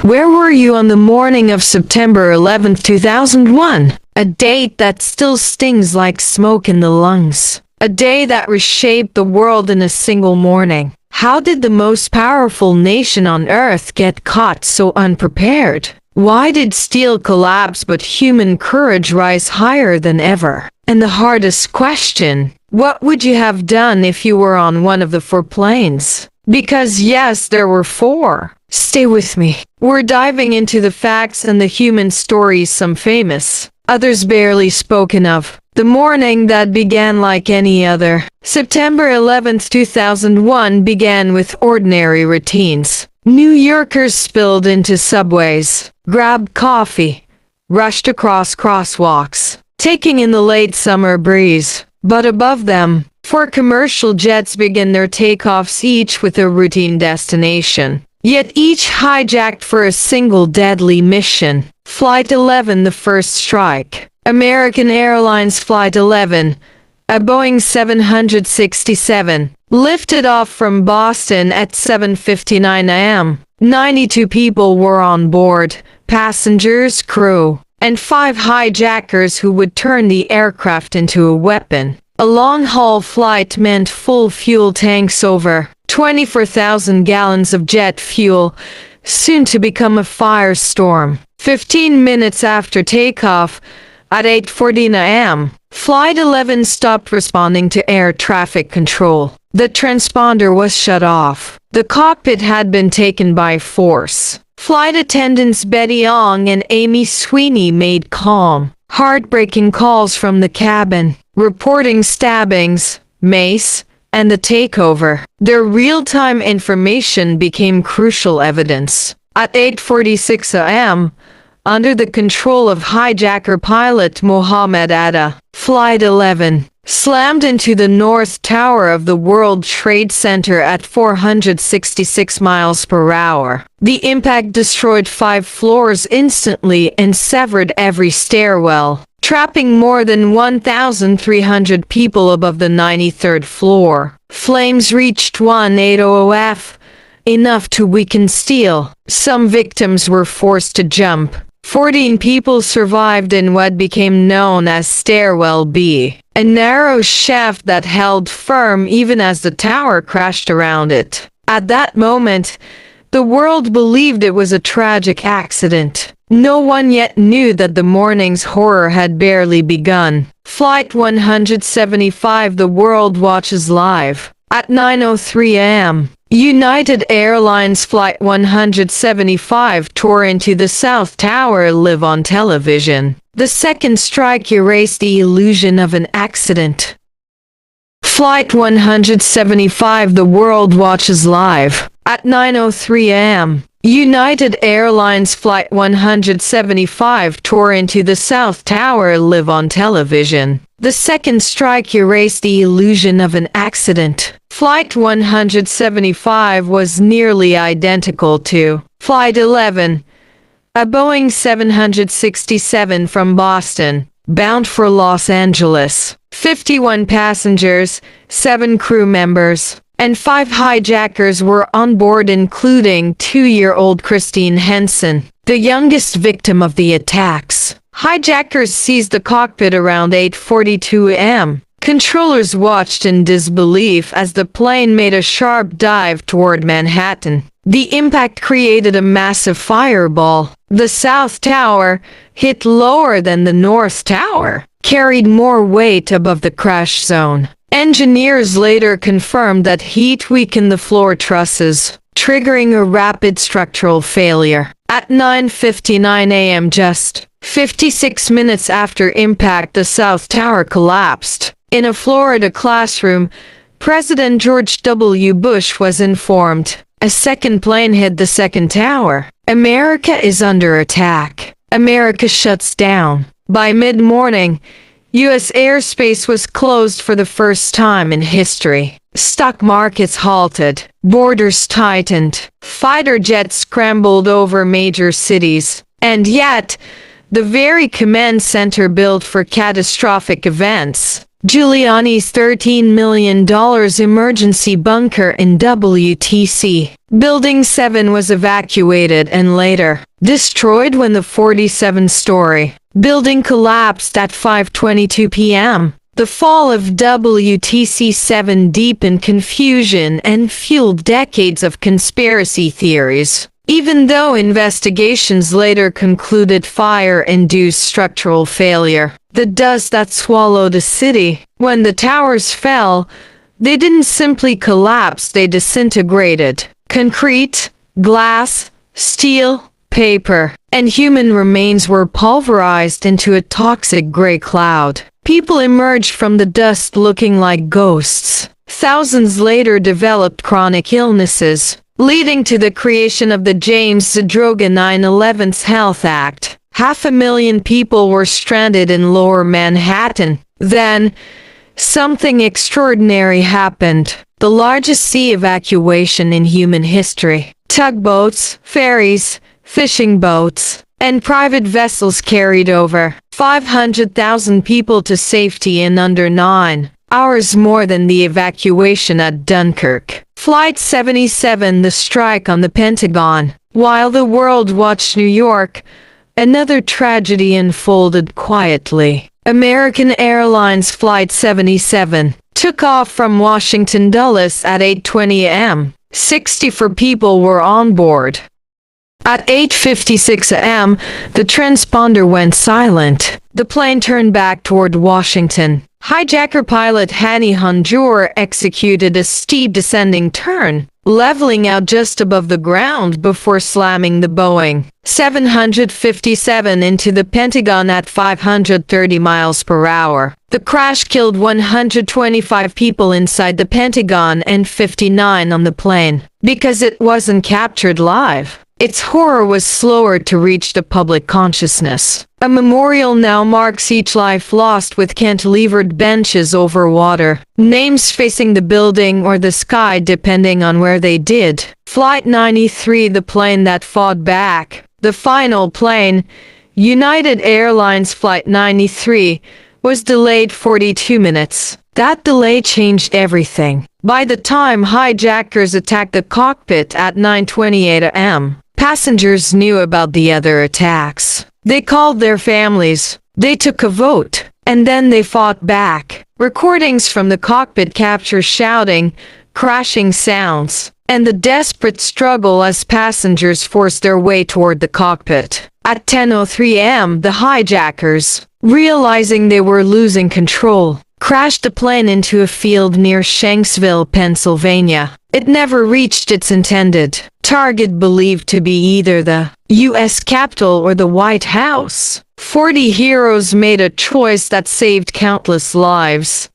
Where were you on the morning of September 11th, 2001? A date that still stings like smoke in the lungs. A day that reshaped the world in a single morning. How did the most powerful nation on earth get caught so unprepared? Why did steel collapse but human courage rise higher than ever? And the hardest question, what would you have done if you were on one of the 4 planes? Because yes, there were 4. Stay with me. We're diving into the facts and the human stories, some famous, others barely spoken of. The morning that began like any other. September 11th, 2001 began with ordinary routines. New Yorkers spilled into subways, grabbed coffee, rushed across crosswalks, taking in the late summer breeze. But above them, 4 commercial jets began their takeoffs, each with a routine destination, yet each hijacked for a single deadly mission. Flight 11, the first strike. American Airlines Flight 11, a Boeing 767, lifted off from Boston at 7:59 a.m. 92 people were on board, passengers, crew, and 5 hijackers who would turn the aircraft into a weapon. A long-haul flight meant full fuel tanks, over 24,000 gallons of jet fuel, soon to become a firestorm. 15 minutes after takeoff, at 8:14 a.m., Flight 11 stopped responding to air traffic control. The transponder was shut off. The cockpit had been taken by force. Flight attendants Betty Ong and Amy Sweeney made calm, heartbreaking calls from the cabin, reporting stabbings, mace, and the takeover. Their real-time information became crucial evidence. At 8:46 a.m., under the control of hijacker pilot Mohammed Atta, Flight 11 slammed into the North Tower of the World Trade Center at 466 miles per hour. The impact destroyed 5 floors instantly and severed every stairwell, trapping more than 1,300 people above the 93rd floor. Flames reached 180F, enough to weaken steel. Some victims were forced to jump. 14 people survived in what became known as Stairwell B, a narrow shaft that held firm even as the tower crashed around it. At that moment, the world believed it was a tragic accident. No one yet knew that the morning's horror had barely begun. Flight 175, the world watches live. At 9:03 a.m., United Airlines Flight 175 tore into the South Tower live on television. The second strike erased the illusion of an accident. Flight 175, the world watches live. At 9:03 a.m., United Airlines Flight 175 tore into the South Tower live on television. The second strike erased the illusion of an accident. Flight 175 was nearly identical to Flight 11, a Boeing 767 from Boston, bound for Los Angeles. 51 passengers, 7 crew members, and 5 hijackers were on board, including 2-year-old Christine Henson, the youngest victim of the attacks. Hijackers seized the cockpit around 8:42 a.m. Controllers watched in disbelief as the plane made a sharp dive toward Manhattan. The impact created a massive fireball. The South Tower, hit lower than the North Tower, carried more weight above the crash zone. Engineers later confirmed that heat weakened the floor trusses, triggering a rapid structural failure. At 9:59 a.m., just 56 minutes after impact, the South Tower collapsed. In a Florida classroom, President George W. Bush was informed, a second plane hit the second tower. America is under attack. America shuts down. By mid-morning, U.S. airspace was closed for the first time in history. Stock markets halted. Borders tightened. Fighter jets scrambled over major cities. And yet, the very command center built for catastrophic events, Giuliani's $13 million emergency bunker in WTC. Building 7 was evacuated and later destroyed when the 47-story building collapsed at 5:22 p.m. The fall of WTC-7 deepened confusion and fueled decades of conspiracy theories. Even though investigations later concluded fire-induced structural failure, the dust that swallowed a city. When the towers fell, they didn't simply collapse, they disintegrated. Concrete, glass, steel, paper, and human remains were pulverized into a toxic gray cloud. People emerged from the dust looking like ghosts. Thousands later developed chronic illnesses, leading to the creation of the James Zadroga 9/11 Health Act. 500,000 people were stranded in lower Manhattan. Then, something extraordinary happened. The largest sea evacuation in human history. Tugboats, ferries, fishing boats, and private vessels carried over 500,000 people to safety in under 9 hours, more than the evacuation at Dunkirk. Flight 77, the strike on the Pentagon. While the world watched New York, another tragedy unfolded quietly. American Airlines Flight 77 took off from Washington Dulles at 8:20 a.m. 64 people were on board. At 8:56 a.m., the transponder went silent. The plane turned back toward Washington. Hijacker pilot Hani Hanjour executed a steep descending turn, leveling out just above the ground before slamming the Boeing 757 into the Pentagon at 530 miles per hour. The crash killed 125 people inside the Pentagon and 59 on the plane. Because it wasn't captured live, its horror was slower to reach the public consciousness. A memorial now marks each life lost with cantilevered benches over water, names facing the building or the sky depending on where they did. Flight 93, the plane that fought back. The final plane, United Airlines Flight 93, was delayed 42 minutes. That delay changed everything. By the time hijackers attacked the cockpit at 9:28 a.m., passengers knew about the other attacks. They called their families, they took a vote, and then they fought back. Recordings from the cockpit capture shouting, crashing sounds, and the desperate struggle as passengers forced their way toward the cockpit. At 10:03 a.m., the hijackers, realizing they were losing control, crashed the plane into a field near Shanksville, Pennsylvania. It never reached its intended target, believed to be either the U.S. Capitol or the White House. 40 heroes made a choice that saved countless lives.